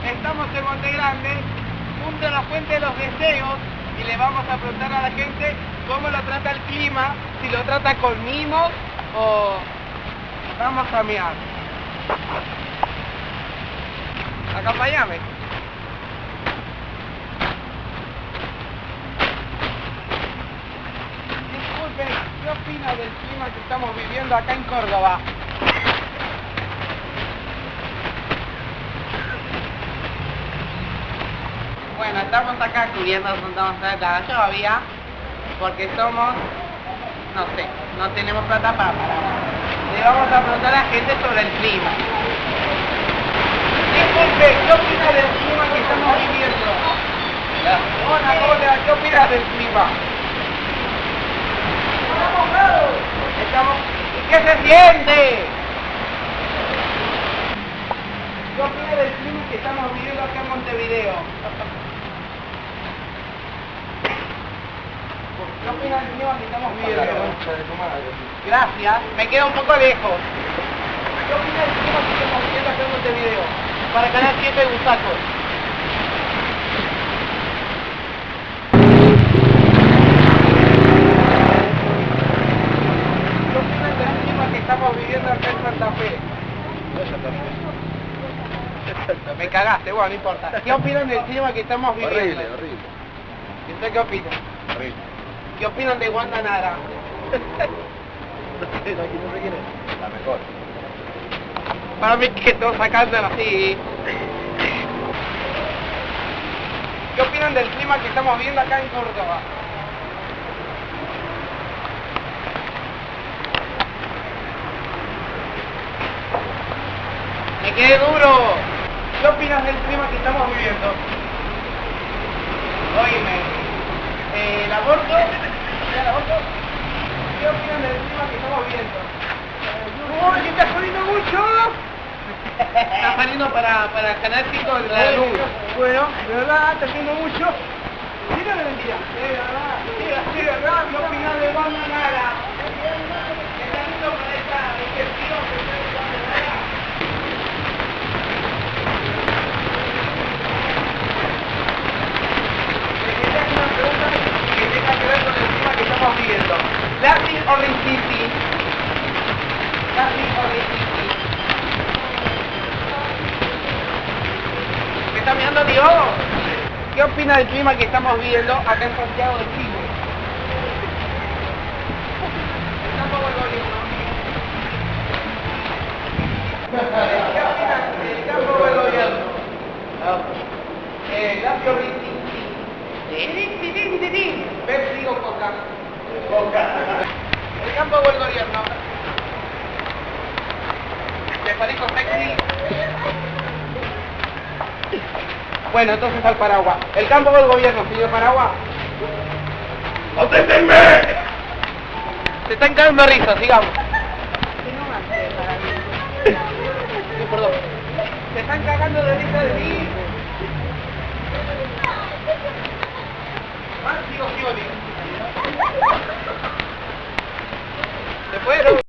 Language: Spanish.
Estamos en Monte Grande, junto a la Fuente de los Deseos, y le vamos a preguntar a la gente cómo lo trata el clima, si lo trata con mimos o... Vamos a mirar. Acompáñame. Disculpe, ¿qué opina del clima que estamos viviendo acá en Córdoba? Bueno, estamos acá cubriendo la lluvia porque somos, no sé, no tenemos plata para parar. Le vamos a preguntar a la gente sobre el clima. Disculpe, ¿qué opina del clima que estamos viviendo? Hola, hola, ¿qué opinas del clima? ¿Qué se siente? ¿Qué opina del clima que estamos viviendo acá en Montevideo? ¿Qué opina del clima que estamos viviendo? Gracias, me queda un poco lejos. ¿Qué opina del clima que estamos viviendo acá en Montevideo? Para Canal 7 de Busaco. ¿Qué opinan del clima que estamos viviendo acá en Santa Fe? Me cagaste, bueno, no importa. ¿Qué opinan del clima que estamos viviendo? Horrible, horrible. ¿Y usted qué opina? Horrible. ¿Qué opinan de Wanda Nara? No sé quién es. La mejor. Para mí que todos sacándolo así. ¿Qué opinan del clima que estamos viendo acá en Córdoba? ¡Me quedé duro! ¿Qué opinas del clima que estamos viviendo? Óyeme, ¿el aborto? ¿El aborto? ¿Qué opinan del clima que estamos viviendo? ¡Uy, está saliendo mucho! Está saliendo para Canal 5 de la luz. Bueno, de verdad, está saliendo mucho. ¿Sí o no mentira? De verdad, sí, de verdad. ¿Qué opinas de Wanda Nara? ¿Está listo para esta gestión que está en Wanda Nara? Una pregunta que tenga que ver con el clima que estamos viviendo. Lassi o Rinciti. Lassi o Rinciti. ¿Me está mirando Dios? ¿Qué opina del clima que estamos viviendo acá en Santiago de Chile? Está un poco el gobierno. ¿Qué opina del campo del gobierno? Lassi o Rinciti. Pepsi o Coca. Coca. ¿El campo o el gobierno? ¿Le parezco sexy? Bueno, entonces al paraguas. ¿El campo o el gobierno, señor Paraguas? ¡Contéstenme! Se están cagando de risa, sigamos. Sí, perdón. Se están cagando de risa de mí. Sigo, sigo, sigo. ¿Se fueron?